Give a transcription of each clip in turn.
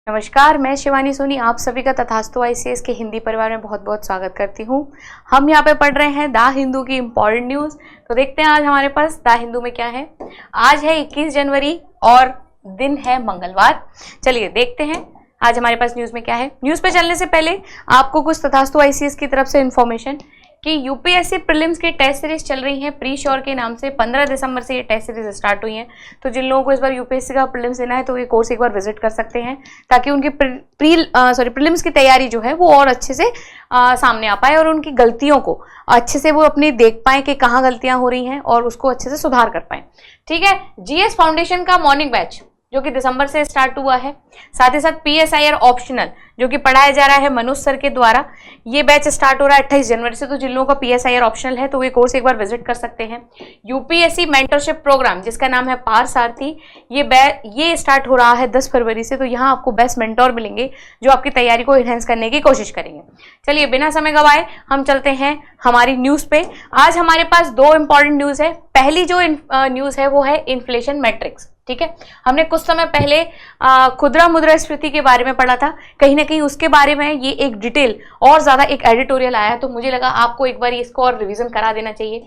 नमस्कार, मैं शिवानी सोनी आप सभी का तथास्तु आईसीएस के हिंदी परिवार में बहुत बहुत स्वागत करती हूँ। हम यहाँ पे पढ़ रहे हैं द हिंदू की इम्पोर्टेंट न्यूज़। तो देखते हैं आज हमारे पास द हिंदू में क्या है। आज है 21 जनवरी और दिन है मंगलवार। चलिए देखते हैं आज हमारे पास न्यूज़ में क्या है। न्यूज़ पे चलने से पहले आपको कुछ तथास्तु आईसीएस की तरफ से इन्फॉर्मेशन कि यूपीएससी प्रीलिम्स की टेस्ट सीरीज चल रही है प्री श्योर के नाम से। 15 दिसंबर से ये टेस्ट सीरीज स्टार्ट हुई है। तो जिन लोगों को इस बार यूपीएससी का प्रीलिम्स देना है तो ये कोर्स एक बार विजिट कर सकते हैं ताकि उनकी प्रीलिम्स की तैयारी जो है वो और अच्छे से सामने आ पाए और उनकी गलतियों को अच्छे से वो अपनी देख पाए कि कहाँ गलतियां हो रही हैं और उसको अच्छे से सुधार कर पाए। ठीक है, जीएस फाउंडेशन का मॉर्निंग बैच जो कि दिसंबर से स्टार्ट हुआ है, साथ ही साथ पीएसआईआर ऑप्शनल जो कि पढ़ाया जा रहा है मनोज सर के द्वारा, ये बैच स्टार्ट हो रहा है 28 जनवरी से। तो जिन लोगों का पीएसआईआर ऑप्शनल है तो ये कोर्स एक बार विजिट कर सकते हैं। यूपीएससी मेंटरशिप प्रोग्राम जिसका नाम है पार सारथी, ये स्टार्ट हो रहा है 10 फरवरी से। तो यहाँ आपको बेस्ट मेंटोर मिलेंगे जो आपकी तैयारी को इनहेंस करने की कोशिश करेंगे। चलिए बिना समय गवाए हम चलते हैं हमारी न्यूज़ पे। आज हमारे पास दो इंपॉर्टेंट न्यूज़ है। पहली जो न्यूज़ है वो है इन्फ्लेशन मैट्रिक्स। ठीक है, हमने कुछ समय पहले खुदरा मुद्रास्फीति के बारे में पढ़ा था। कहीं ना कहीं उसके बारे में ये एक डिटेल और ज्यादा एक एडिटोरियल आया, तो मुझे लगा आपको एक बार इसको और रिवीजन करा देना चाहिए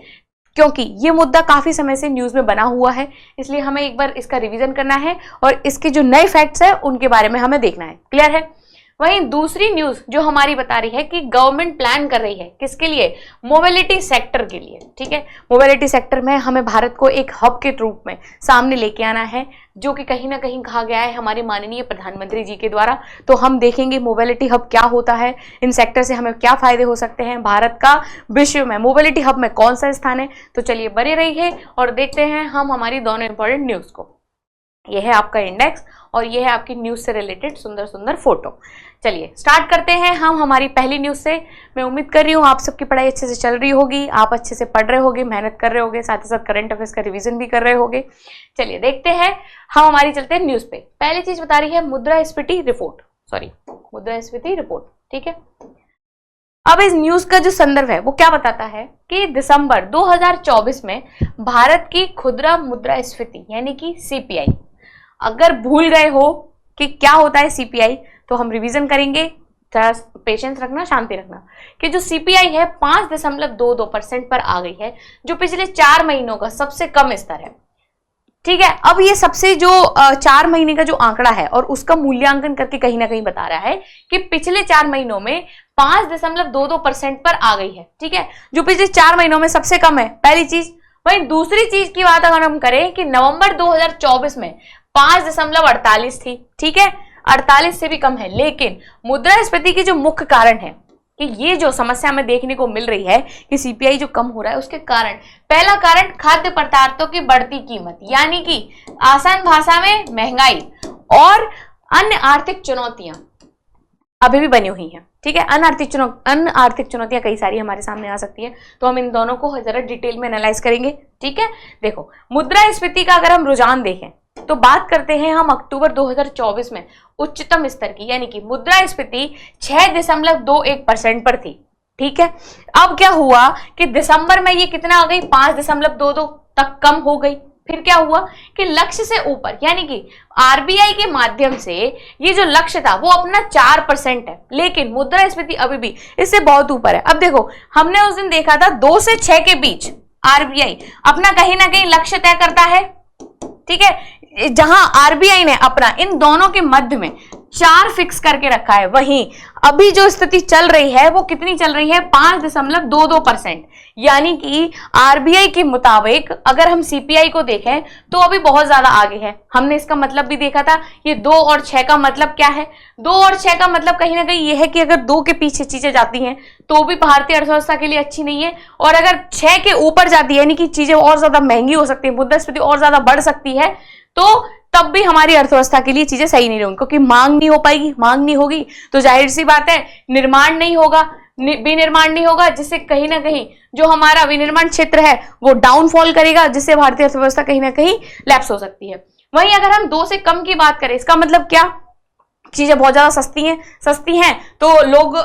क्योंकि ये मुद्दा काफी समय से न्यूज में बना हुआ है। इसलिए हमें एक बार इसका रिवीजन करना है और इसके जो नए फैक्ट्स है उनके बारे में हमें देखना है। क्लियर है। वहीं दूसरी न्यूज जो हमारी बता रही है कि गवर्नमेंट प्लान कर रही है किसके लिए, मोबिलिटी सेक्टर के लिए। ठीक है, मोबिलिटी सेक्टर में हमें भारत को एक हब के रूप में सामने लेके आना है जो कि कहीं ना कहीं कहा गया है हमारे माननीय प्रधानमंत्री जी के द्वारा। तो हम देखेंगे मोबिलिटी हब क्या होता है, इन सेक्टर से हमें क्या फायदे हो सकते हैं, भारत का विश्व में मोबिलिटी हब में कौन सा स्थान है। तो चलिए बने रहिए और देखते हैं हम हमारी दोनों इंपॉर्टेंट न्यूज को। यह है आपका इंडेक्स और यह है आपकी न्यूज से रिलेटेड सुंदर सुंदर फोटो। चलिए स्टार्ट करते हैं हम हमारी पहली न्यूज से। मैं उम्मीद कर रही हूँ आप सबकी पढ़ाई अच्छे से चल रही होगी, आप अच्छे से पढ़ रहे होगे, मेहनत कर रहे होगे, साथ ही साथ करंट अफेयर्स का रिवीजन भी कर रहे होगे। चलिए देखते हैं हम हमारी चलते हैं न्यूज पे। पहली चीज बता रही है मुद्रास्फीति रिपोर्ट। ठीक है, अब इस न्यूज का जो संदर्भ है वो क्या बताता है कि दिसंबर 2024 में भारत की खुदरा मुद्रास्फीति यानी कि सीपीआई, अगर भूल गए हो कि क्या होता है सीपीआई तो हम रिवीजन करेंगे। थोड़ा पेशेंस रखना, शांति रखना कि जो सीपीआई है 5.22% पर आ गई है जो पिछले 4 महीनों का सबसे कम स्तर है। ठीक है, अब ये सबसे जो 4 महीने का जो आंकड़ा है और उसका मूल्यांकन करके कहीं ना कहीं बता रहा है कि पिछले 4 महीनों में 5.22% पर आ गई है। ठीक है, जो पिछले 4 महीनों में सबसे कम है, पहली चीज। वहीं दूसरी चीज की बात अगर हम करें कि नवंबर 2024 में 5.48 थी। ठीक है, 48 से भी कम है। लेकिन मुद्रास्फीति की जो मुख्य कारण है कि ये जो समस्या हमें देखने को मिल रही है कि सीपीआई जो कम हो रहा है उसके कारण, पहला कारण खाद्य पदार्थों की बढ़ती कीमत यानी कि आसान भाषा में महंगाई और अन्य आर्थिक चुनौतियां अभी भी बनी हुई हैं। ठीक है, अन्य आर्थिक चुनौतियां कई सारी हमारे सामने आ सकती है। तो हम इन दोनों को जरा डिटेल में एनालाइज करेंगे। ठीक है, देखो मुद्रास्फीति का अगर हम रुझान देखें तो बात करते हैं हम अक्टूबर 2024 में उच्चतम स्तर की यानी कि मुद्रास्फीति 6.21% पर थी। ठीक है, अब क्या हुआ कि दिसंबर में ये कितना आ गई, 5.22 तक कम हो गई। फिर क्या हुआ कि लक्ष्य से ऊपर यानी कि आरबीआई के माध्यम से ये जो लक्ष्य था वो अपना 4% है, लेकिन मुद्रास्फीति अभी भी इससे बहुत ऊपर है। अब देखो हमने उस दिन देखा था 2 से 6 के बीच आरबीआई अपना कहीं ना कहीं लक्ष्य तय करता है। ठीक है, जहां आरबीआई ने अपना इन दोनों के मध्य में 4 फिक्स करके रखा है, वहीं अभी जो स्थिति चल रही है वो कितनी चल रही है, 5.22%। यानी कि आरबीआई के मुताबिक अगर हम सीपीआई को देखें तो अभी बहुत ज्यादा आगे है। हमने इसका मतलब भी देखा था। ये 2 और 6 का मतलब क्या है, 2 और 6 का मतलब कहीं ना कहीं ये है कि अगर 2 के पीछे चीजें जाती हैं तो भी भारतीय अर्थव्यवस्था के लिए अच्छी नहीं है, और अगर 6 के ऊपर जाती है यानी कि चीजें और ज्यादा महंगी हो सकती है, मुद्रास्फीति और ज्यादा बढ़ सकती है, तो तब भी हमारी अर्थव्यवस्था के लिए चीजें सही नहीं रहेंगी क्योंकि मांग नहीं हो पाएगी। मांग नहीं होगी तो जाहिर सी बात है निर्माण नहीं होगा, विनिर्माण नहीं होगा, जिससे कहीं ना कहीं जो हमारा विनिर्माण क्षेत्र है वो डाउनफॉल करेगा, जिससे भारतीय अर्थव्यवस्था कहीं ना कहीं लैप्स हो सकती है। वहीं अगर हम 2 से कम की बात करें इसका मतलब क्या चीजें बहुत ज्यादा सस्ती हैं तो लोग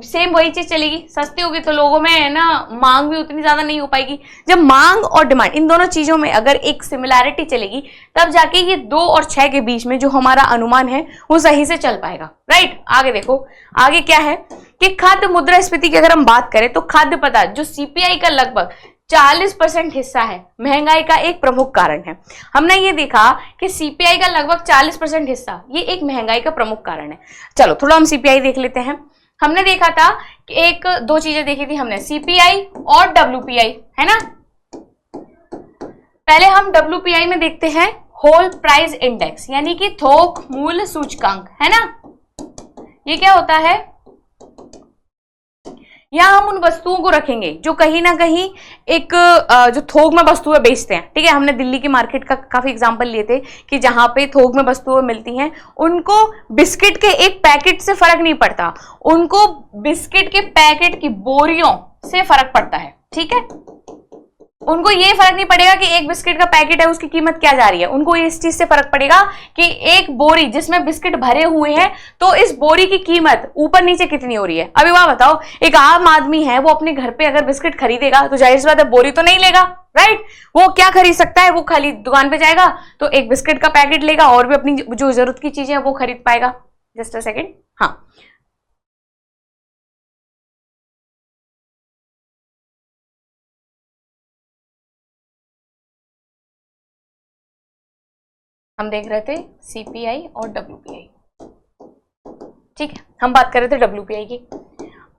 सेम वही चीज चलेगी, सस्ती होगी तो लोगों में ना मांग भी उतनी ज्यादा नहीं हो पाएगी। जब मांग और डिमांड इन दोनों चीजों में अगर एक सिमिलैरिटी चलेगी तब जाके ये 2 और 6 के बीच में जो हमारा अनुमान है वो सही से चल पाएगा, राइट। आगे देखो, आगे क्या है कि खाद्य मुद्रास्फीति की अगर हम बात करें तो खाद्य पदार्थ जो सीपीआई का लगभग 40% हिस्सा है, महंगाई का एक प्रमुख कारण है। हमने ये देखा कि सीपीआई का लगभग 40% हिस्सा ये एक महंगाई का प्रमुख कारण है। चलो थोड़ा हम सीपीआई देख लेते हैं। हमने देखा था कि 2 चीजें देखी थी हमने, सीपीआई और डब्ल्यूपीआई, है ना। पहले हम डब्ल्यूपीआई में देखते हैं होल प्राइस इंडेक्स, यानी कि थोक मूल्य सूचकांक, है ना। ये क्या होता है, यहां हम उन वस्तुओं को रखेंगे जो कहीं ना कहीं एक जो थोक में वस्तुएं बेचते हैं, ठीक है। हमने दिल्ली की मार्केट का काफी एग्जांपल लिए थे कि जहां पे थोक में वस्तुएं मिलती हैं उनको बिस्किट के एक पैकेट से फर्क नहीं पड़ता, उनको बिस्किट के पैकेट की बोरियों से फर्क पड़ता है, ठीक है। उनको ये फर्क नहीं पड़ेगा कि एक बिस्किट का पैकेट है उसकी कीमत क्या जा रही है, उनको इस चीज से फर्क पड़ेगा कि एक बोरी जिसमें बिस्किट भरे हुए हैं तो इस बोरी की कीमत ऊपर नीचे कितनी हो रही है। अभी वहां बताओ, एक आम आदमी है वो अपने घर पे अगर बिस्किट खरीदेगा तो जाहिर सी बात है बोरी तो नहीं लेगा, राइट। वो क्या खरीद सकता है, वो खाली दुकान पे जाएगा तो एक बिस्किट का पैकेट लेगा और भी अपनी जो जरूरत की चीजें वो खरीद पाएगा। जस्ट अ सेकेंड, हाँ हम देख रहे थे सीपीआई और डब्ल्यूपीआई, ठीक है। हम बात कर रहे थे डब्ल्यूपीआई की।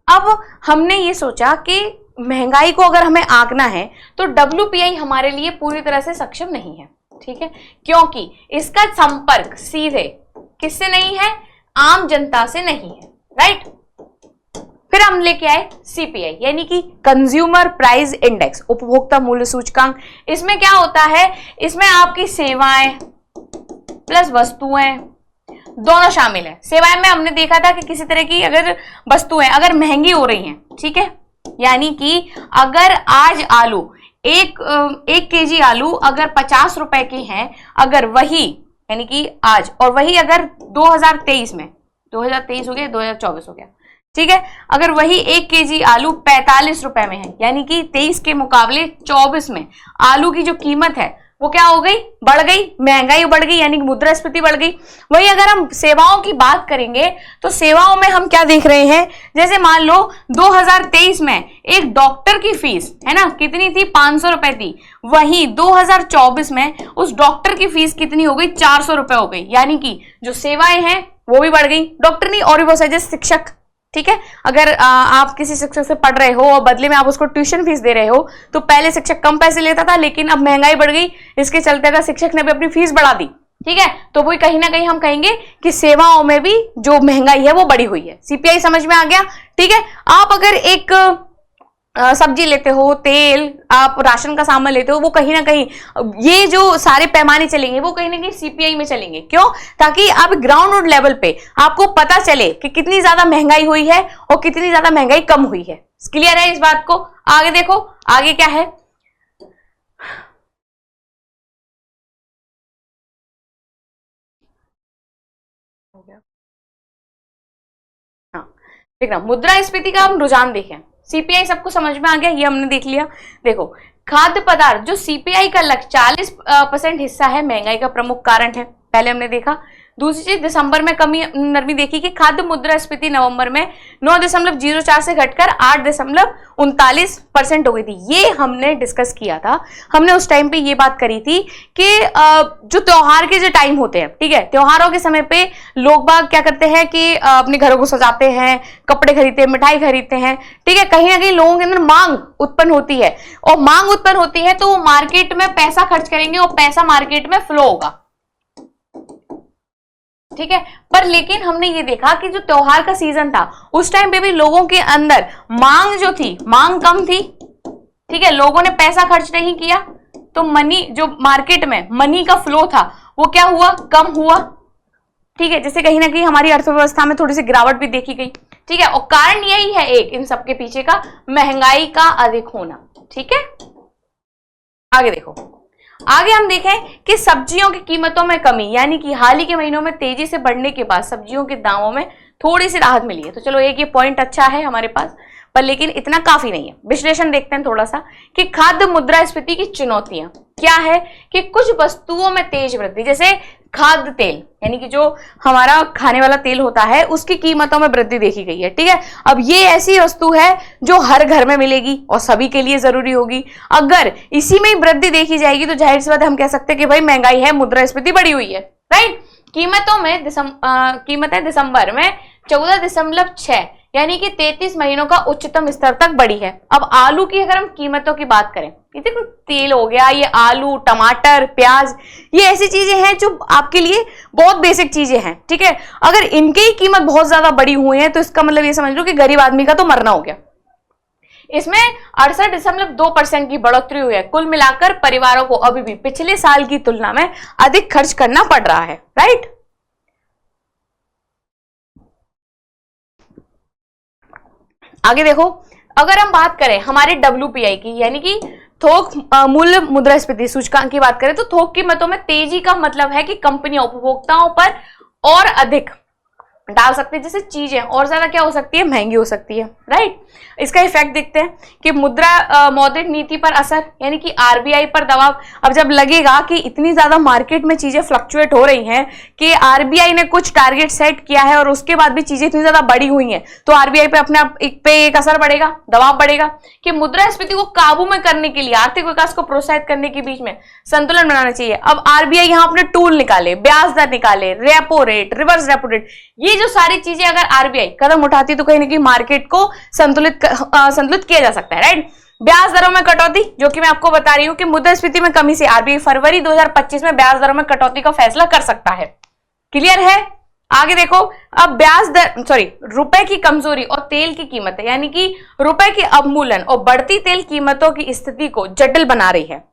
अब हमने ये सोचा कि महंगाई को अगर हमें आंकना है तो डब्ल्यूपीआई हमारे लिए पूरी तरह से सक्षम नहीं है, ठीक है, क्योंकि इसका संपर्क सीधे किससे नहीं है, आम जनता से नहीं है, राइट। फिर हम लेके आए सीपीआई यानी कि कंज्यूमर प्राइस इंडेक्स, उपभोक्ता मूल्य सूचकांक। इसमें क्या होता है, इसमें आपकी सेवाएं प्लस वस्तुएं दोनों शामिल है। सेवाएं में हमने देखा था कि किसी तरह की अगर वस्तुएं अगर महंगी हो रही हैं, ठीक है, यानी कि अगर आज आलू एक केजी आलू अगर 50 रुपए के हैं, अगर वही यानी कि आज, और वही अगर 2023 में, 2023 हो गया 2024 हो गया, ठीक है, अगर वही 1 केजी आलू 45 रुपए में है, यानी कि 23 के मुकाबले 24 में आलू की जो कीमत है वो क्या हो गई, बढ़ गई, महंगाई बढ़ गई, यानी कि मुद्रास्फीति बढ़ गई। वही अगर हम सेवाओं की बात करेंगे तो सेवाओं में हम क्या देख रहे हैं, जैसे मान लो 2023 में एक डॉक्टर की फीस है ना कितनी थी, 500 रुपए थी, वहीं 2024 में उस डॉक्टर की फीस कितनी हो गई, 400 रुपए हो गई, यानी कि जो सेवाएं हैं वो भी बढ़ गई। डॉक्टर नहीं और भी बहुत सारे, जैसे शिक्षक, ठीक है, अगर आप किसी शिक्षक से पढ़ रहे हो और बदले में आप उसको ट्यूशन फीस दे रहे हो तो पहले शिक्षक कम पैसे लेता था, लेकिन अब महंगाई बढ़ गई, इसके चलते अगर शिक्षक ने भी अपनी फीस बढ़ा दी, ठीक है, तो वही कहीं ना कहीं हम कहेंगे कि सेवाओं में भी जो महंगाई है वो बढ़ी हुई है। सीपीआई समझ में आ गया, ठीक है। आप अगर एक सब्जी लेते हो, तेल, आप राशन का सामान लेते हो, वो कहीं ना कहीं ये जो सारे पैमाने चलेंगे वो कहीं ना कहीं सीपीआई में चलेंगे। क्यों, ताकि आप ग्राउंड रूट लेवल पे आपको पता चले कि कितनी ज्यादा महंगाई हुई है और कितनी ज्यादा महंगाई कम हुई है। क्लियर है इस बात को। आगे देखो, आगे क्या है, हाँ देखना, मुद्रास्फीति का हम रुझान देखें। सीपीआई सबको समझ में आ गया, ये हमने देख लिया। देखो, खाद्य पदार्थ जो सीपीआई का 40% हिस्सा है, महंगाई का प्रमुख कारण है, पहले हमने देखा। दूसरी चीज, दिसंबर में कमी नरमी देखी कि खाद्य मुद्रास्फीति नवंबर में 9.04 से घटकर 8.39% हो गई थी। ये हमने डिस्कस किया था। हमने उस टाइम पे ये बात करी थी कि जो त्योहार के जो टाइम होते हैं, ठीक है, त्योहारों के समय पे लोग बाग क्या करते हैं कि अपने घरों को सजाते हैं, कपड़े खरीदते हैं, मिठाई खरीदते हैं, ठीक है, कहीं ना कहीं लोगों के अंदर मांग उत्पन्न होती है, और मांग उत्पन्न होती है तो वो मार्केट में पैसा खर्च करेंगे और पैसा मार्केट में फ्लो होगा, ठीक है। पर लेकिन हमने ये देखा कि जो त्योहार का सीजन था उस टाइम पे भी लोगों के अंदर मांग जो थी, मांग कम थी, ठीक है, लोगों ने पैसा खर्च नहीं किया, तो मनी जो मार्केट में मनी का फ्लो था वो क्या हुआ, कम हुआ, ठीक है, जिससे कहीं ना कहीं हमारी अर्थव्यवस्था में थोड़ी सी गिरावट भी देखी गई, ठीक है। और कारण यही है एक इन सबके पीछे का, महंगाई का अधिक होना, ठीक है। आगे देखो, आगे हम देखें कि सब्जियों की कीमतों में कमी, यानी कि हाल ही के महीनों में तेजी से बढ़ने के बाद सब्जियों के दामों में थोड़ी सी राहत मिली है। तो चलो एक ये पॉइंट अच्छा है हमारे पास, पर लेकिन इतना काफी नहीं है। विश्लेषण देखते हैं थोड़ा सा कि खाद्य मुद्रास्फीति की चुनौतियां क्या है, कि कुछ वस्तुओं में तेज वृद्धि, जैसे खाद्य तेल यानी कि जो हमारा खाने वाला तेल होता है उसकी कीमतों में वृद्धि देखी गई है। ठीक है, अब ये ऐसी वस्तु है जो हर घर में मिलेगी और सभी के लिए जरूरी होगी। अगर इसी में ही वृद्धि देखी जाएगी तो जाहिर सी बात हम कह सकते हैं कि भाई महंगाई है, मुद्रास्फीति बढ़ी हुई है। राइट, कीमतें दिसंबर में 14.6 यानी कि 33 महीनों का उच्चतम स्तर तक बढ़ी है। अब आलू की अगर हम कीमतों की बात करें, ये देखो तेल हो गया, ये आलू, टमाटर, प्याज, ये ऐसी चीजें हैं जो आपके लिए बहुत बेसिक चीजें हैं। ठीक है, अगर इनकी ही कीमत बहुत ज्यादा बढ़ी हुई है तो इसका मतलब ये समझ लो कि गरीब आदमी का तो मरना हो गया। इसमें 68.2% की बढ़ोतरी हुई है। कुल मिलाकर परिवारों को अभी भी पिछले साल की तुलना में अधिक खर्च करना पड़ रहा है। राइट, आगे देखो, अगर हम बात करें हमारे WPI की यानी कि थोक मूल्य मुद्रास्फीति सूचकांक की बात करें तो थोक कीमतों में तेजी का मतलब है कि कंपनियां उपभोक्ताओं पर और अधिक डाल सकते हैं, जैसे चीजें और ज्यादा क्या हो सकती है, महंगी हो सकती है। राइट, इसका इफेक्ट देखते हैं कि मुद्रा मौद्रिक नीति पर असर यानी कि RBI पर दबाव। अब जब लगेगा कि इतनी ज्यादा मार्केट में चीजें फ्लक्चुएट हो रही हैं कि RBI ने कुछ टारगेट सेट किया है और उसके बाद भी चीजें इतनी ज्यादा बढ़ी हुई हैं, तो RBI पे अपने आप एक असर बढ़ेगा, दबाव बढ़ेगा कि मुद्रास्फीति को काबू में करने के लिए, आर्थिक विकास को प्रोत्साहित करने के बीच में संतुलन बनाना चाहिए। अब RBI यहाँ अपने टूल निकाले, ब्याज दर निकाले, repo rate, reverse repo rate, ये जो सारी चीजें अगर RBI कदम उठाती तो कहीं ना कहीं मार्केट को संतुलित किया जा सकता है। राइट, ब्याज दरों में कटौती, जो कि मैं आपको बता रही हूं कि मुद्रास्फीति में कमी से RBI फरवरी 2025 में ब्याज दरों में कटौती का फैसला कर सकता है। क्लियर है? आगे देखो, अब रुपए की कमजोरी और तेल की कीमतें यानी कि रुपए की अवमूल्यन और बढ़ती तेल कीमतों की स्थिति को जटिल बना रही है।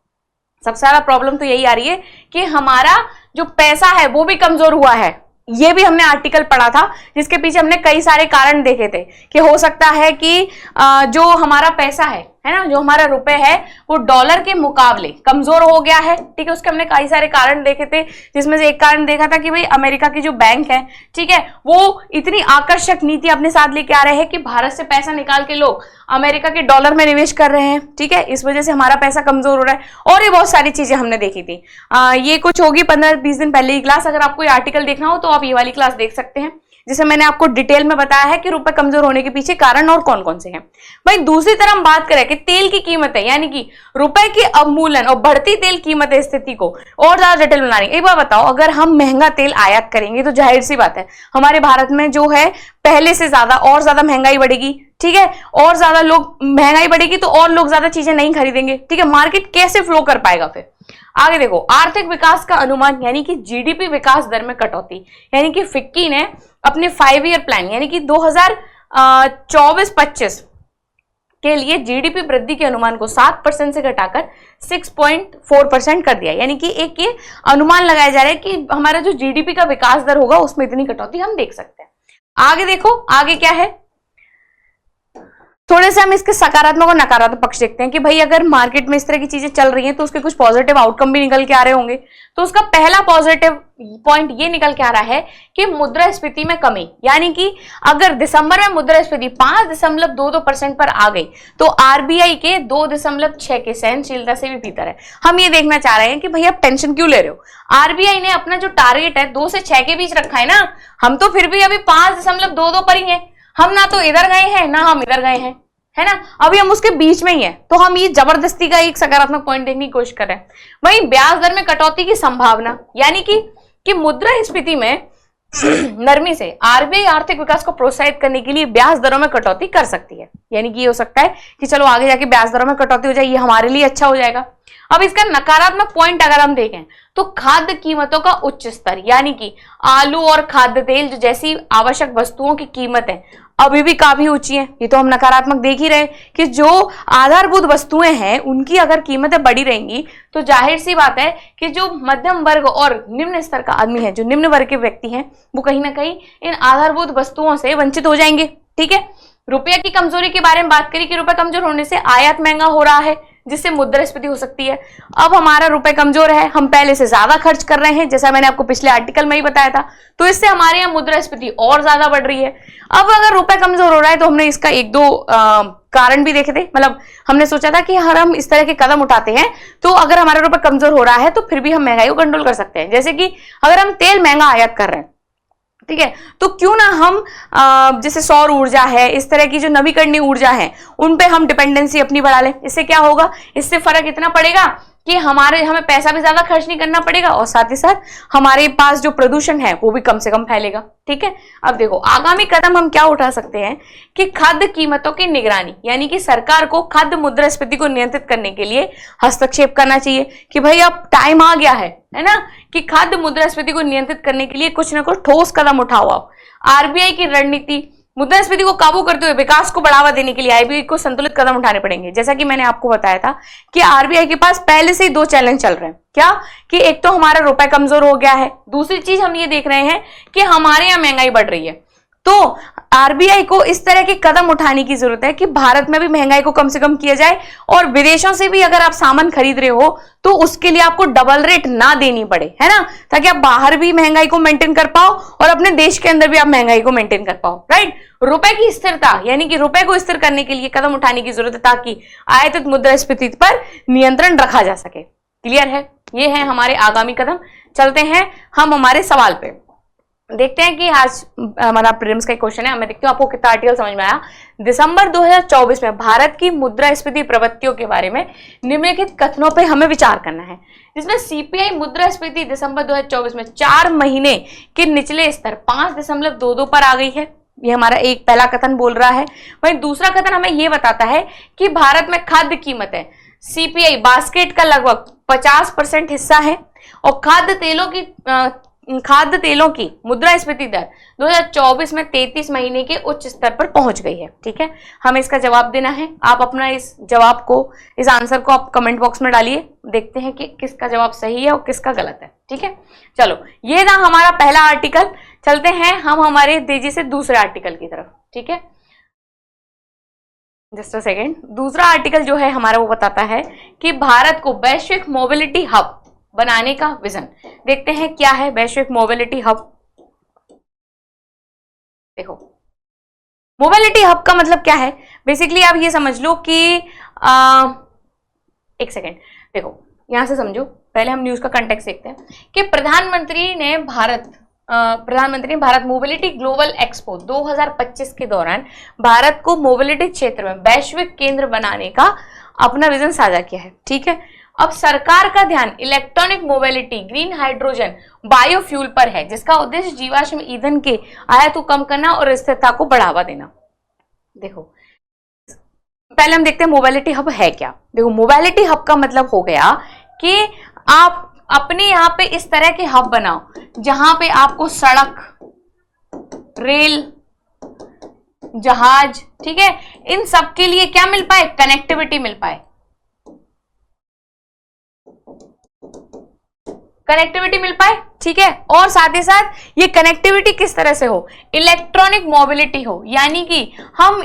सबसे ज्यादा प्रॉब्लम तो यही आ रही है कि हमारा जो पैसा है वो भी कमजोर हुआ है। ये भी हमने आर्टिकल पढ़ा था जिसके पीछे हमने कई सारे कारण देखे थे कि हो सकता है कि जो हमारा पैसा है ना, जो हमारा रुपए है वो डॉलर के मुकाबले कमजोर हो गया है। ठीक है, उसके हमने कई सारे कारण देखे थे, जिसमें से एक कारण देखा था कि भाई अमेरिका की जो बैंक है, ठीक है, वो इतनी आकर्षक नीति अपने साथ लेके आ रहे हैं कि भारत से पैसा निकाल के लोग अमेरिका के डॉलर में निवेश कर रहे हैं। ठीक है, इस वजह से हमारा पैसा कमजोर हो रहा है और ये बहुत सारी चीजें हमने देखी थी। ये कुछ होगी 15-20 दिन पहले की क्लास। अगर आपको ये आर्टिकल देखना हो तो आप ये वाली क्लास देख सकते हैं, जिसे मैंने आपको डिटेल में बताया है कि रुपए कमजोर होने के पीछे कारण और कौन कौन से हैं। भाई दूसरी तरफ हम बात करें कि तेल की कीमतें यानी कि रुपए की अवमूल्यन और बढ़ती तेल कीमतें स्थिति को और ज्यादा जटिल बना रही है। एक बार बताओ, अगर हम महंगा तेल आयात करेंगे तो जाहिर सी बात है हमारे भारत में जो है पहले से ज्यादा और ज्यादा महंगाई बढ़ेगी। ठीक है, और ज्यादा लोग महंगाई बढ़ेगी तो और लोग ज्यादा चीजें नहीं खरीदेंगे। ठीक है, मार्केट कैसे फ्लो कर पाएगा फिर? आगे देखो, आर्थिक विकास का अनुमान यानी कि GDP विकास दर में कटौती, यानी कि फिक्की ने अपने 5 ईयर प्लान यानी कि 2024-25 के लिए GDP वृद्धि के अनुमान को 7% से घटाकर 6.4% कर दिया। यानी कि एक ये अनुमान लगाया जा रहा है कि हमारा जो GDP का विकास दर होगा उसमें इतनी कटौती हम देख सकते हैं। आगे देखो, आगे क्या है, थोड़े से हम इसके सकारात्मक और नकारात्मक पक्ष देखते हैं कि भाई अगर मार्केट में इस तरह की चीजें चल रही हैं तो उसके कुछ पॉजिटिव आउटकम भी निकल के आ रहे होंगे। तो उसका पहला पॉजिटिव पॉइंट ये निकल के आ रहा है कि मुद्रास्फीति में कमी, यानी कि अगर दिसंबर में मुद्रास्फीति 5.22% पर आ गई तो RBI के 2.6 के सहनशीलता से भी भीतर है। हम ये देखना चाह रहे हैं कि भाई आप टेंशन क्यों ले रहे हो? RBI ने अपना जो टारगेट है 2 से 6 के बीच रखा है ना, हम तो फिर भी अभी 5.22 पर ही है। हम ना तो इधर गए हैं ना हम इधर गए हैं, है ना, अभी हम उसके बीच में ही हैं। तो हम ये जबरदस्ती का एक सकारात्मक पॉइंट देखने की कोशिश कर रहे हैं। वहीं ब्याज दर में कटौती की संभावना, यानी कि मुद्रास्फीति में नरमी से RBI आर्थिक विकास को प्रोत्साहित करने के लिए ब्याज दरों में कटौती कर सकती है। यानी कि ये हो सकता है कि चलो आगे जाके ब्याज दरों में कटौती हो जाए, ये हमारे लिए अच्छा हो जाएगा। अब इसका नकारात्मक पॉइंट अगर हम देखें तो खाद्य कीमतों का उच्च स्तर, यानी कि आलू और खाद्य तेल जैसी आवश्यक वस्तुओं की कीमतें अभी भी काफी ऊंची हैं। ये तो हम नकारात्मक देख ही रहे कि जो आधारभूत वस्तुएं हैं उनकी अगर कीमतें बढ़ी रहेंगी तो जाहिर सी बात है कि जो मध्यम वर्ग और निम्न स्तर का आदमी है, जो निम्न वर्ग के व्यक्ति हैं, वो कहीं ना कहीं इन आधारभूत वस्तुओं से वंचित हो जाएंगे। ठीक है, रुपये की कमजोरी के बारे में बात करी कि रुपये कमजोर होने से आयात महंगा हो रहा है, जिससे मुद्रास्फीति हो सकती है। अब हमारा रुपए कमजोर है, हम पहले से ज्यादा खर्च कर रहे हैं, जैसा मैंने आपको पिछले आर्टिकल में ही बताया था, तो इससे हमारे यहाँ मुद्रास्फीति और ज्यादा बढ़ रही है। अब अगर रुपए कमजोर हो रहा है तो हमने इसका एक दो कारण भी देखे थे, मतलब हमने सोचा था कि हर हम इस तरह के कदम उठाते हैं तो अगर हमारा रुपए कमजोर हो रहा है तो फिर भी हम महंगाई को कंट्रोल कर सकते हैं। जैसे कि अगर हम तेल महंगा आयात कर रहे हैं, ठीक है, तो क्यों ना हम जैसे सौर ऊर्जा है, इस तरह की जो नवीकरणीय ऊर्जा है, उन पे हम डिपेंडेंसी अपनी बढ़ा लें। इससे क्या होगा, इससे फर्क इतना पड़ेगा कि हमें पैसा भी ज्यादा खर्च नहीं करना पड़ेगा और साथ ही साथ हमारे पास जो प्रदूषण है वो भी कम से कम फैलेगा। ठीक है, अब देखो आगामी कदम हम क्या उठा सकते हैं कि खाद्य कीमतों की निगरानी, यानी कि सरकार को खाद्य मुद्रास्फीति को नियंत्रित करने के लिए हस्तक्षेप करना चाहिए कि भाई अब टाइम आ गया है ना, कि खाद्य मुद्रास्फीति को नियंत्रित करने के लिए कुछ ना कुछ ठोस कदम उठाओ। आरबीआई की रणनीति, मुद्रास्फीति को काबू करते हुए विकास को बढ़ावा देने के लिए आरबीआई को संतुलित कदम उठाने पड़ेंगे। जैसा कि मैंने आपको बताया था कि आरबीआई के पास पहले से ही दो चैलेंज चल रहे हैं। क्या कि एक तो हमारा रुपए कमजोर हो गया है, दूसरी चीज हम ये देख रहे हैं कि हमारे यहाँ महंगाई बढ़ रही है। तो आरबीआई को इस तरह के कदम उठाने की जरूरत है कि भारत में भी महंगाई को कम से कम किया जाए और विदेशों से भी अगर आप सामान खरीद रहे हो तो उसके लिए आपको डबल रेट ना देनी पड़े, है ना, ताकि आप बाहर भी महंगाई को मेंटेन कर पाओ और अपने देश के अंदर भी आप महंगाई को मेंटेन कर पाओ। राइट, रुपए की स्थिरता यानी कि रुपए को स्थिर करने के लिए कदम उठाने की जरूरत है ताकि आयातित मुद्रास्फीति पर नियंत्रण रखा जा सके। क्लियर है, ये है हमारे आगामी कदम। चलते हैं हम हमारे सवाल पे, देखते हैं कि आज हमारा प्रीलिम्स का क्वेश्चन है। मैं देखती हूँ आपको कितना आर्टिकल समझ में आया। दिसंबर 2024 में भारत की मुद्रास्फीति प्रवृत्तियों के बारे में निम्नलिखित कथनों पे हमें विचार करना है, जिसमें सीपीआई मुद्रास्फीति दिसंबर 2024 में 4 महीने के निचले स्तर 5.22 पर आ गई है। ये हमारा एक पहला कथन बोल रहा है। वहीं दूसरा कथन हमें ये बताता है कि भारत में खाद्य कीमत है, सीपीआई बास्केट का लगभग 50% हिस्सा है और खाद्य तेलों की मुद्रास्फीति दर 2024 में 33 महीने के उच्च स्तर पर पहुंच गई है। ठीक है, हमें इसका जवाब देना है। आप अपना इस जवाब को, इस आंसर को आप कमेंट बॉक्स में डालिए, देखते हैं कि किसका जवाब सही है और किसका गलत है। ठीक है, चलो ये था हमारा पहला आर्टिकल। चलते हैं हम हमारे तेजी से दूसरे आर्टिकल की तरफ। ठीक है, जस्ट अ सेकेंड। दूसरा आर्टिकल जो है हमारा वो बताता है कि भारत को वैश्विक मोबिलिटी हब बनाने का विजन। देखते हैं क्या है वैश्विक मोबिलिटी हब। देखो मोबिलिटी हब का मतलब क्या है, बेसिकली आप ये समझ लो कि एक सेकेंड, देखो यहां से समझो, पहले हम न्यूज का कंटेक्स्ट देखते हैं कि प्रधानमंत्री ने भारत मोबिलिटी ग्लोबल एक्सपो 2025 के दौरान भारत को मोबिलिटी क्षेत्र में वैश्विक केंद्र बनाने का अपना विजन साझा किया है। ठीक है, अब सरकार का ध्यान electronic mobility, green hydrogen, biofuel पर है, जिसका उद्देश्य जीवाश्म ईंधन के आयात को कम करना और स्थिरता को बढ़ावा देना। देखो पहले हम देखते हैं मोबिलिटी हब है क्या। देखो मोबिलिटी हब का मतलब हो गया कि आप अपने यहाँ पे इस तरह के हब बनाओ जहां पे आपको सड़क, रेल, जहाज, ठीक है, इन सब के लिए क्या मिल पाए, कनेक्टिविटी मिल पाए। कनेक्टिविटी मिल पाए, ठीक है, और साथ ही साथ ये कनेक्टिविटी किस तरह से हो, इलेक्ट्रॉनिक मोबिलिटी हो, यानी कि हम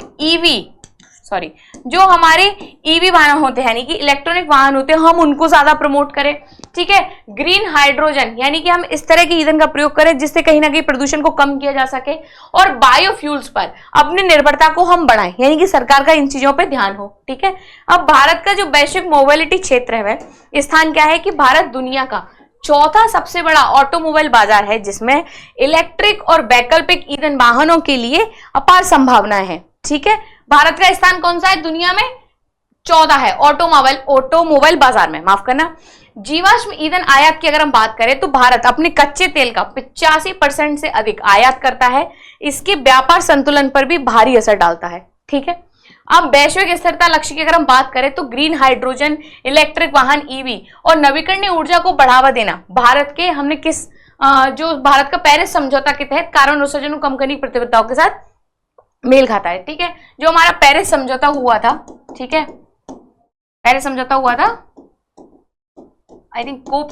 जो हमारे ईवी वाहन होते हैं, यानी कि इलेक्ट्रॉनिक वाहन होते हैं, हम उनको ज्यादा प्रमोट करें। ठीक है, ग्रीन हाइड्रोजन यानी कि हम इस तरह के ईंधन का प्रयोग करें जिससे कहीं ना कहीं प्रदूषण को कम किया जा सके, और बायोफ्यूल्स पर अपनी निर्भरता को हम बढ़ाएं, यानी कि सरकार का इन चीजों पर ध्यान हो। ठीक है, अब भारत का जो वैश्विक मोबिलिटी क्षेत्र है वह स्थान क्या है कि भारत दुनिया का चौथा सबसे बड़ा ऑटोमोबाइल बाजार है, जिसमें इलेक्ट्रिक और वैकल्पिक ईंधन वाहनों के लिए अपार संभावनाएं हैं। ठीक है, भारत का स्थान कौन सा है दुनिया में, 14 है ऑटोमोबाइल बाजार में, माफ करना। जीवाश्म ईंधन आयात की अगर हम बात करें तो भारत अपने कच्चे तेल का 85% से अधिक आयात करता है। इसके व्यापार संतुलन पर भी भारी असर डालता है। ठीक है, अब वैश्विक स्थिरता लक्ष्य की अगर हम बात करें तो ग्रीन हाइड्रोजन, इलेक्ट्रिक वाहन, ईवी और नवीकरणीय ऊर्जा को बढ़ावा देना भारत के, हमने जो भारत का पेरिस समझौता के तहत कार्बन उत्सर्जन को कम करने की प्रतिबद्धताओं के साथ मेल खाता है। ठीक है, जो हमारा पेरिस समझौता हुआ था, ठीक है, पेरिस समझौता हुआ था आई थिंक कोप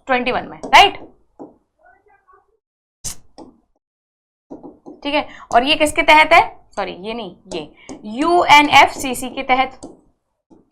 21 में, राइट। ठीक है, और ये किसके तहत है, सॉरी ये नहीं, ये UNFCC के तहत,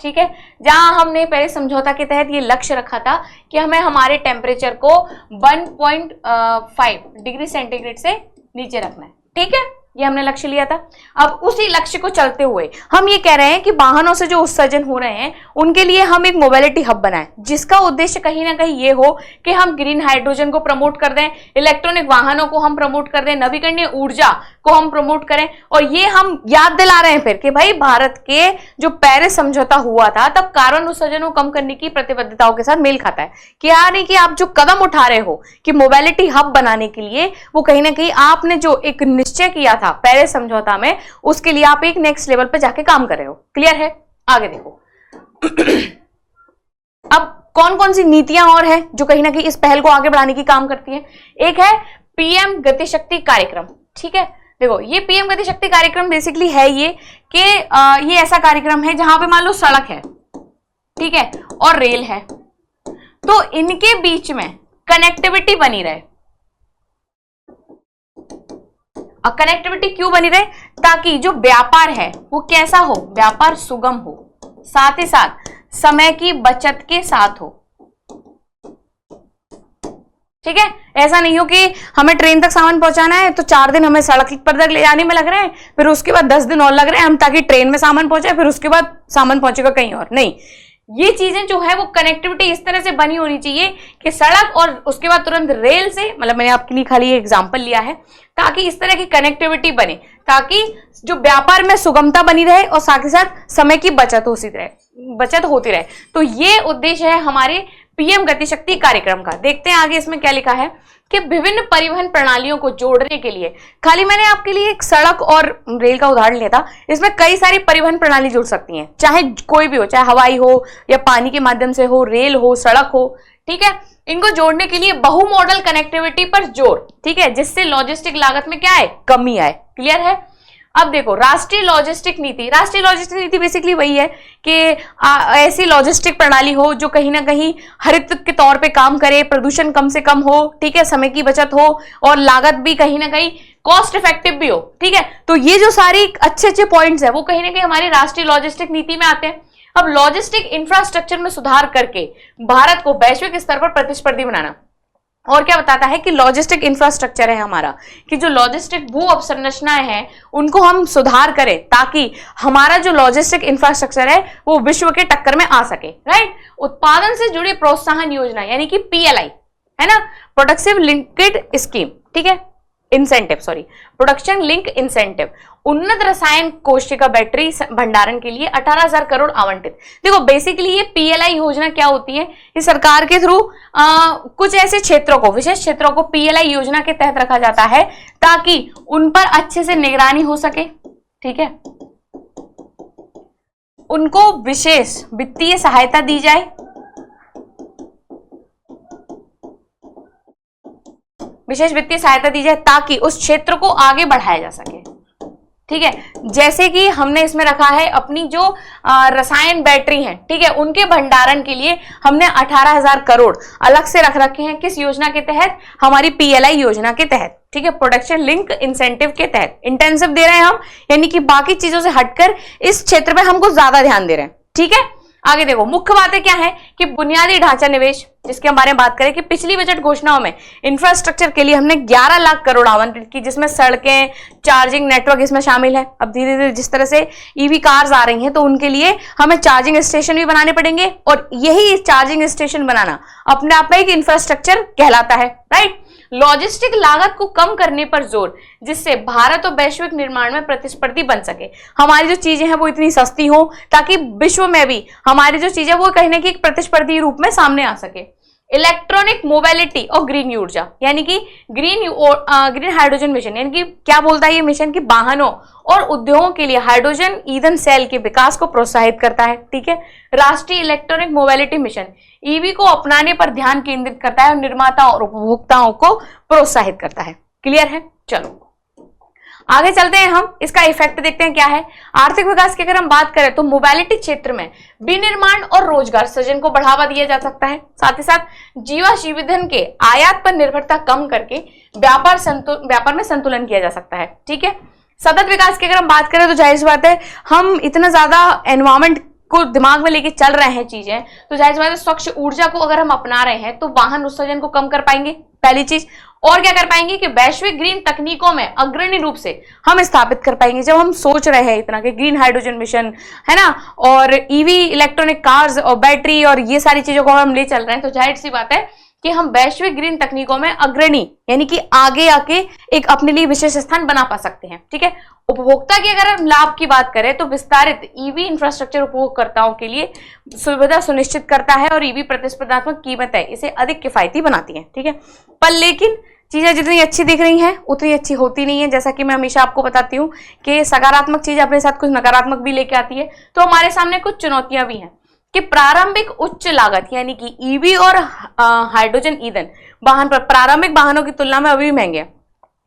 ठीक है, जहां हमने पेरिस समझौता के तहत ये लक्ष्य रखा था कि हमें हमारे टेम्परेचर को 1.5 डिग्री सेंटीग्रेड से नीचे रखना है। ठीक है, ये हमने लक्ष्य लिया था। अब उसी लक्ष्य को चलते हुए हम ये कह रहे हैं कि वाहनों से जो उत्सर्जन हो रहे हैं उनके लिए हम एक मोबिलिटी हब बनाएं, जिसका उद्देश्य कहीं ना कहीं ये हो कि हम ग्रीन हाइड्रोजन को प्रमोट कर दें, इलेक्ट्रॉनिक वाहनों को हम प्रमोट कर दें, नवीकरणीय ऊर्जा को हम प्रमोट करें। और ये हम याद दिला रहे हैं फिर कि भाई भारत के जो पेरिस समझौता हुआ था तब कार्बन उत्सर्जन को कम करने की प्रतिबद्धताओं के साथ मेल खाता है। क्या नहीं कि आप जो कदम उठा रहे हो कि मोबिलिटी हब बनाने के लिए, वो कहीं ना कहीं आपने जो एक निश्चय किया था पेरिस समझौता में, उसके लिए आप एक नेक्स्ट लेवल पे जाके काम कर रहे हो। क्लियर है? आगे देखो अब कौन कौन सी नीतियां और है जो कहीं ना कहीं इस पहल को आगे बढ़ाने की काम करती है। एक है पीएम गतिशक्ति कार्यक्रम। ठीक है, देखो ये पीएम गतिशक्ति कार्यक्रम बेसिकली है ये कि ये ऐसा कार्यक्रम है जहां पे मान लो सड़क है, ठीक है, और रेल है, तो इनके बीच में कनेक्टिविटी बनी रहे। और कनेक्टिविटी क्यों बनी रहे? ताकि जो व्यापार है वो कैसा हो, व्यापार सुगम हो, साथ ही साथ समय की बचत के साथ हो। ठीक है, ऐसा नहीं हो कि हमें ट्रेन तक सामान पहुंचाना है तो 4 दिन हमें सड़क पर तक ले जाने में लग रहे हैं, फिर उसके बाद 10 दिन और लग रहे हैं हम ताकि ट्रेन में सामान पहुंचे, फिर उसके बाद सामान पहुंचेगा कहीं और। नहीं, ये चीजें जो है वो कनेक्टिविटी इस तरह से बनी होनी चाहिए कि सड़क और उसके बाद तुरंत रेल से, मतलब मैंने आपके लिए खाली एग्जांपल लिया है, ताकि इस तरह की कनेक्टिविटी बने, ताकि जो व्यापार में सुगमता बनी रहे और साथ ही साथ समय की बचत होती रहे। तो ये उद्देश्य है हमारे पीएम गतिशक्ति कार्यक्रम का। देखते हैं आगे इसमें क्या लिखा है कि विभिन्न परिवहन प्रणालियों को जोड़ने के लिए, खाली मैंने आपके लिए एक सड़क और रेल का उदाहरण लिया था, इसमें कई सारी परिवहन प्रणाली जुड़ सकती हैं, चाहे कोई भी हो, चाहे हवाई हो या पानी के माध्यम से हो, रेल हो, सड़क हो। ठीक है, इनको जोड़ने के लिए बहु मॉडल कनेक्टिविटी पर जोर, ठीक है, जिससे लॉजिस्टिक लागत में क्या आए, कमी आए। क्लियर है? अब देखो राष्ट्रीय लॉजिस्टिक नीति। राष्ट्रीय लॉजिस्टिक नीति बेसिकली वही है कि ऐसी लॉजिस्टिक प्रणाली हो जो कहीं ना कहीं हरित के तौर पे काम करे, प्रदूषण कम से कम हो, ठीक है, समय की बचत हो और लागत भी कहीं ना कहीं कॉस्ट इफेक्टिव भी हो। ठीक है, तो ये जो सारी अच्छे अच्छे पॉइंट्स है वो कहीं ना कहीं हमारी राष्ट्रीय लॉजिस्टिक नीति में आते हैं। अब लॉजिस्टिक इंफ्रास्ट्रक्चर में सुधार करके भारत को वैश्विक स्तर पर प्रतिस्पर्धी बनाना। और क्या बताता है कि लॉजिस्टिक इंफ्रास्ट्रक्चर है हमारा, कि जो लॉजिस्टिक भू अवसंरचनाएं हैं उनको हम सुधार करें ताकि हमारा जो लॉजिस्टिक इंफ्रास्ट्रक्चर है वो विश्व के टक्कर में आ सके। राइट, उत्पादन से जुड़े प्रोत्साहन योजना यानी कि पीएलआई है ना, प्रोडक्टिव लिंक्ड स्कीम, ठीक है, incentive, sorry, production link incentive, उन्नत रसायन कोशिका बैटरी भंडारण के लिए 18,000 करोड़ आवंटित। देखो बेसिकली ये पीएलआई योजना क्या होती है, ये सरकार के थ्रू कुछ ऐसे क्षेत्रों को, विशेष क्षेत्रों को पीएलआई योजना के तहत रखा जाता है ताकि उन पर अच्छे से निगरानी हो सके। ठीक है, उनको विशेष वित्तीय सहायता दी जाए, विशेष वित्तीय सहायता दी जाए ताकि उस क्षेत्र को आगे बढ़ाया जा सके। ठीक है, जैसे कि हमने इसमें रखा है अपनी जो रसायन बैटरी हैं, ठीक है, उनके भंडारण के लिए हमने 18,000 करोड़ अलग से रख रखे हैं। किस योजना के तहत? हमारी पीएलआई योजना के तहत। ठीक है, प्रोडक्शन लिंक इंसेंटिव के तहत इंटेंसिव दे रहे हैं हम, यानी कि बाकी चीजों से हटकर इस क्षेत्र में हमको ज्यादा ध्यान दे रहे हैं। ठीक है, आगे देखो मुख्य बातें क्या है कि बुनियादी ढांचा निवेश, जिसके हम बारे में बात करें कि पिछली बजट घोषणाओं में इंफ्रास्ट्रक्चर के लिए हमने 11 लाख करोड़ आवंटित की, जिसमें सड़कें, चार्जिंग नेटवर्क इसमें शामिल है। अब धीरे धीरे जिस तरह से ईवी कार्स आ रही हैं तो उनके लिए हमें चार्जिंग स्टेशन भी बनाने पड़ेंगे और यही चार्जिंग स्टेशन बनाना अपने आप में एक इंफ्रास्ट्रक्चर कहलाता है। राइट, लॉजिस्टिक लागत को कम करने पर जोर, जिससे भारत और वैश्विक निर्माण में प्रतिस्पर्धी बन सके। हमारी जो चीजें हैं वो इतनी सस्ती हो ताकि विश्व में भी हमारी जो चीजें वो कहीं ना कहीं एक प्रतिस्पर्धी रूप में सामने आ सके। इलेक्ट्रॉनिक मोबिलिटी और ग्रीन ऊर्जा यानी कि ग्रीन हाइड्रोजन मिशन, यानी कि क्या बोलता है ये मिशन कि वाहनों और उद्योगों के लिए हाइड्रोजन ईंधन सेल के विकास को प्रोत्साहित करता है। ठीक है, राष्ट्रीय इलेक्ट्रॉनिक मोबिलिटी मिशन ईवी को अपनाने पर ध्यान केंद्रित करता है और निर्माता और उपभोक्ताओं को प्रोत्साहित करता है। क्लियर है? चलो आगे चलते हैं, हम इसका इफेक्ट देखते हैं क्या है। आर्थिक विकास की अगर हम बात करें तो मोबिलिटी क्षेत्र में विनिर्माण और रोजगार सृजन को बढ़ावा दिया जा सकता है। साथ ही साथ जीवाश्म ईंधन के आयात पर निर्भरता कम करके व्यापार में संतुलन किया जा सकता है। ठीक है, सतत विकास की अगर हम बात करें तो जाहिर सी बात है हम इतना ज्यादा एनवायरमेंट को दिमाग में लेके चल रहे हैं चीजें, तो जाहिर सी बात है स्वच्छ ऊर्जा को अगर हम अपना रहे हैं तो वाहन उत्सर्जन को कम कर पाएंगे, पहली चीज। और क्या कर पाएंगे कि वैश्विक ग्रीन तकनीकों में अग्रणी रूप से हम स्थापित कर पाएंगे। जब हम सोच रहे हैं इतना कि ग्रीन हाइड्रोजन मिशन है ना, और ईवी इलेक्ट्रॉनिक कार्स और बैटरी और ये सारी चीजों को हम ले चल रहे हैं, तो जाहिर सी बात है कि हम वैश्विक ग्रीन तकनीकों में अग्रणी यानी कि आगे आके एक अपने लिए विशेष स्थान बना पा सकते हैं। ठीक है, उपभोक्ता की अगर हम लाभ की बात करें तो विस्तारित ईवी इंफ्रास्ट्रक्चर उपभोक्ताओं के लिए सुविधा सुनिश्चित करता है और ईवी प्रतिस्पर्धात्मक कीमत है इसे अधिक किफायती बनाती है। ठीक है, पर लेकिन चीजें जितनी अच्छी दिख रही हैं उतनी अच्छी होती नहीं है। जैसा कि मैं हमेशा आपको बताती हूँ कि सकारात्मक चीज अपने साथ कुछ नकारात्मक भी लेके आती है। तो हमारे सामने कुछ चुनौतियां भी हैं कि प्रारंभिक उच्च लागत यानी कि ईवी और हाइड्रोजन ईंधन वाहन पर प्रारंभिक वाहनों की तुलना में अभी भी महंगे हैं।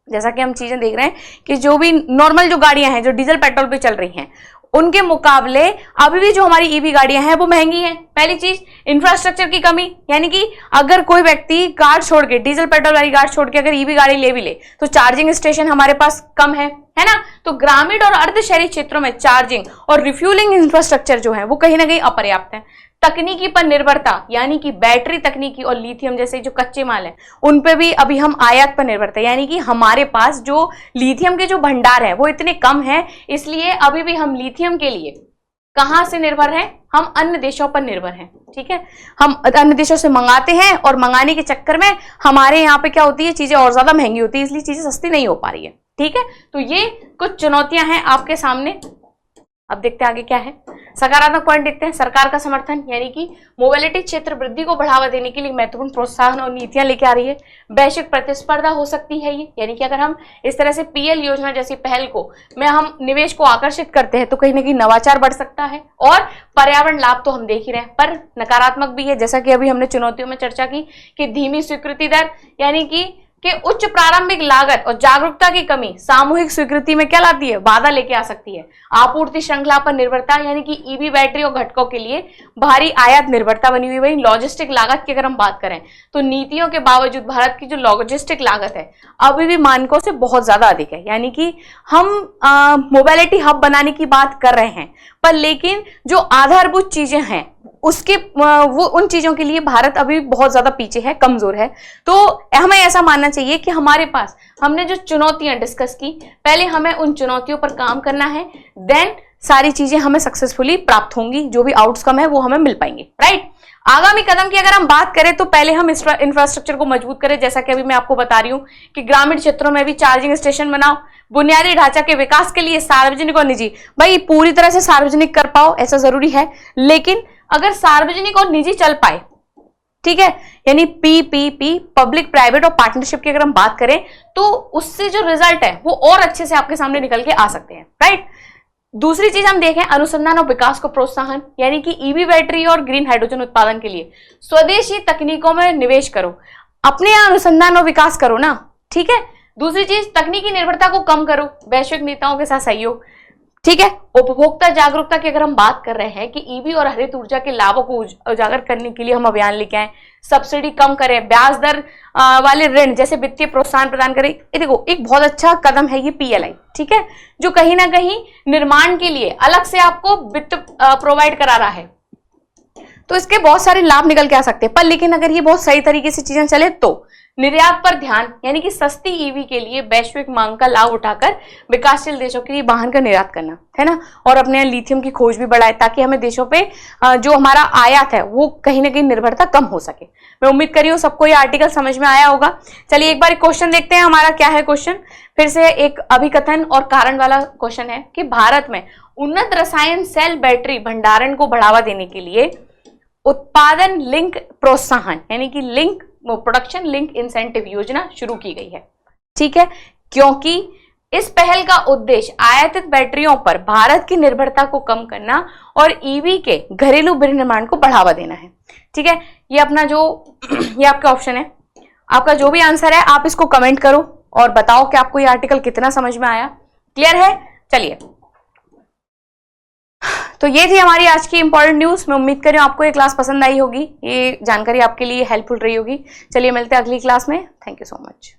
जैसा कि हम चीजें देख रहे हैं कि जो भी नॉर्मल जो गाड़ियां हैं जो डीजल पेट्रोल पे चल रही हैं उनके मुकाबले अभी भी जो हमारी ईवी गाड़ियां हैं वो महंगी हैं। पहली चीज इंफ्रास्ट्रक्चर की कमी, यानी कि अगर कोई व्यक्ति कार छोड़ के डीजल पेट्रोल वाली कार छोड़ के अगर ईवी गाड़ी ले भी ले तो चार्जिंग स्टेशन हमारे पास कम है ना। तो ग्रामीण और अर्ध शहरी क्षेत्रों में चार्जिंग और रिफ्यूलिंग इंफ्रास्ट्रक्चर जो है वो कहीं ना कहीं अपर्याप्त है। तकनीकी पर निर्भरता यानी कि बैटरी तकनीकी और लिथियम जैसे जो कच्चे माल है उन पे भी अभी हम आयात पर निर्भरता, यानी कि हमारे पास जो लिथियम के जो भंडार है वो इतने कम है, इसलिए अभी भी हम लिथियम के लिए कहां से निर्भर हैं, हम अन्य देशों पर निर्भर हैं। ठीक है, हम अन्य देशों से मंगाते हैं और मंगाने के चक्कर में हमारे यहाँ पे क्या होती है, चीजें और ज्यादा महंगी होती है, इसलिए चीजें सस्ती नहीं हो पा रही है। ठीक है, तो ये कुछ चुनौतियां हैं आपके सामने। अब देखते हैं आगे क्या है। सकारात्मक पॉइंट देखते हैं। सरकार का समर्थन यानी कि मोबिलिटी क्षेत्र वृद्धि को बढ़ावा देने के लिए महत्वपूर्ण प्रोत्साहन और नीतियां लेके आ रही है। वैश्विक प्रतिस्पर्धा हो सकती है ये, यानी कि अगर हम इस तरह से पीएल योजना जैसी पहल को में हम निवेश को आकर्षित करते हैं तो कहीं ना कहीं नवाचार बढ़ सकता है और पर्यावरण लाभ तो हम देख ही रहे हैं, पर नकारात्मक भी है। जैसा कि अभी हमने चुनौतियों में चर्चा की कि धीमी स्वीकृति दर यानी कि उच्च प्रारंभिक लागत और जागरूकता की कमी सामूहिक स्वीकृति में क्या लाती है, बाधा लेके आ सकती है। आपूर्ति श्रृंखला पर निर्भरता यानी कि ईवी बैटरी और घटकों के लिए भारी आयात निर्भरता बनी हुई। वही लॉजिस्टिक लागत की अगर हम बात करें तो नीतियों के बावजूद भारत की जो लॉजिस्टिक लागत है अभी भी मानकों से बहुत ज्यादा अधिक है। यानी कि हम मोबिलिटी हब बनाने की बात कर रहे हैं, पर लेकिन जो आधारभूत चीजें हैं उसके वो उन चीजों के लिए भारत अभी बहुत ज्यादा पीछे है, कमजोर है। तो हमें ऐसा मानना चाहिए कि हमारे पास हमने जो चुनौतियां डिस्कस की, पहले हमें उन चुनौतियों पर काम करना है, देन सारी चीजें हमें सक्सेसफुली प्राप्त होंगी, जो भी आउटकम है वो हमें मिल पाएंगे। राइट, आगामी कदम की अगर हम बात करें तो पहले हम इंफ्रास्ट्रक्चर को मजबूत करें। जैसा कि अभी मैं आपको बता रही हूं कि ग्रामीण क्षेत्रों में भी चार्जिंग स्टेशन बनाओ। बुनियादी ढांचा के विकास के लिए सार्वजनिक और निजी, भाई पूरी तरह से सार्वजनिक कर पाओ ऐसा जरूरी है, लेकिन अगर सार्वजनिक और निजी चल पाए, ठीक है, यानी पीपीपी पब्लिक प्राइवेट और पार्टनरशिप की अगर हम बात करें तो उससे जो रिजल्ट है वो और अच्छे से आपके सामने निकल के आ सकते हैं। राइट, दूसरी चीज हम देखें अनुसंधान और विकास को प्रोत्साहन, यानी कि ईवी बैटरी और ग्रीन हाइड्रोजन उत्पादन के लिए स्वदेशी तकनीकों में निवेश करो, अपने यहाँ अनुसंधान और विकास करो ना। ठीक है, दूसरी चीज तकनीकी निर्भरता को कम करो, वैश्विक नेताओं के साथ सहयोग। ठीक है, उपभोक्ता जागरूकता की अगर हम बात कर रहे हैं कि ईवी और हरित ऊर्जा के लाभों को उजागर करने के लिए हम अभियान लेके आए, सब्सिडी कम करें, ब्याज दर वाले ऋण जैसे वित्तीय प्रोत्साहन प्रदान करें। ये देखो एक बहुत अच्छा कदम है ये पीएलआई, ठीक है, जो कहीं ना कहीं निर्माण के लिए अलग से आपको वित्त प्रोवाइड करा रहा है, तो इसके बहुत सारे लाभ निकल के आ सकते हैं। पर लेकिन अगर ये बहुत सही तरीके से चीजें चले तो निर्यात पर ध्यान, यानी कि सस्ती ईवी के लिए वैश्विक मांग का लाभ उठाकर विकासशील देशों के लिए वाहन का निर्यात करना है ना, और अपने यहाँ लिथियम की खोज भी बढ़ाए ताकि हमें देशों पे जो हमारा आयात है वो कहीं ना कहीं निर्भरता कम हो सके। मैं उम्मीद कर रही हूँ सबको ये आर्टिकल समझ में आया होगा। चलिए एक बार क्वेश्चन देखते हैं हमारा क्या है। क्वेश्चन फिर से एक अभिकथन और कारण वाला क्वेश्चन है कि भारत में उन्नत रसायन सेल बैटरी भंडारण को बढ़ावा देने के लिए उत्पादन लिंक प्रोत्साहन यानी कि लिंक प्रोडक्शन लिंक इंसेंटिव योजना शुरू की गई है। ठीक है, क्योंकि इस पहल का उद्देश्य आयातित बैटरियों पर भारत की निर्भरता को कम करना और ईवी के घरेलू विनिर्माण को बढ़ावा देना है। ठीक है, ये अपना जो ये आपका ऑप्शन है, आपका जो भी आंसर है आप इसको कमेंट करो और बताओ कि आपको ये आर्टिकल कितना समझ में आया। क्लियर है? चलिए, तो ये थी हमारी आज की इंपॉर्टेंट न्यूज। मैं उम्मीद कर रही हूँ आपको ये क्लास पसंद आई होगी, ये जानकारी आपके लिए हेल्पफुल रही होगी। चलिए मिलते हैं अगली क्लास में। Thank you so much.